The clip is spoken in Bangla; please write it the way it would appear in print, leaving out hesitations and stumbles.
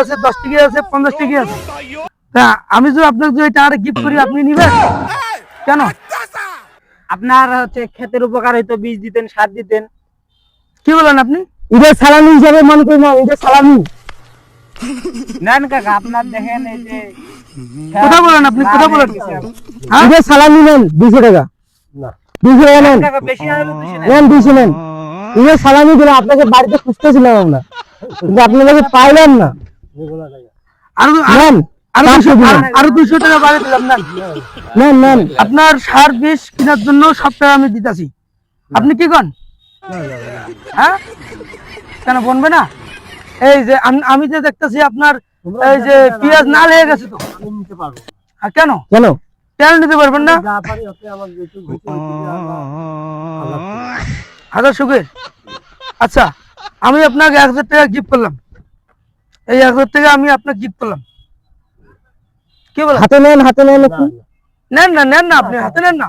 আছে, 10 টাকা আছে, 50 টাকা আছে। তা আমি যদি আপনাকে যদি টাকাটা গিফট করি, আপনি নিবেন কেন? আপনার হচ্ছে ক্ষেতের উপকার হইতো, বীজ দিতেন, সার দিতেন। কি বলেন আপনি? এটা সালামি হিসাবে মনে করি না, এটা সালামি। নেন কাকা, আপনার দেখেন এই যে কথা বলেন আপনি, কথা বলেন। হ্যাঁ? এটা সালামি নেন 200 টাকা। না 200 টাকা নেন। কাকা বেশি না হলে 200 নেন। নেন 200 নেন। এটা সালামি দিলে আপনাকে বাড়িতে খুঁজতেছিলাম আমরা, কিন্তু আপনাকে পাইলাম না। আর নেন, আরো 200 টাকা বাড়িয়ে দিলাম। নেন নেন, আপনার সার বিষ কেনার জন্য সব টাকা আমি দিতেছি। আপনি কি করেন? হ্যাঁ, কেন বলবে না? এই যে আমি যে দেখতেছি আপনার এই যে পেঁয়াজ না লেগে গেছে, তো কেন কেন কেন নিতে পারবেন না? হাজার শুকুর। আচ্ছা, আমি আপনাকে 1000 টাকা গিফট করলাম। এই 1000 টাকা আমি আপনাকে গিফট করলাম। কি বলেন? হাতে নেন, হাতে নেন, নেন না, নেন না, আপনি হাতে নেন না।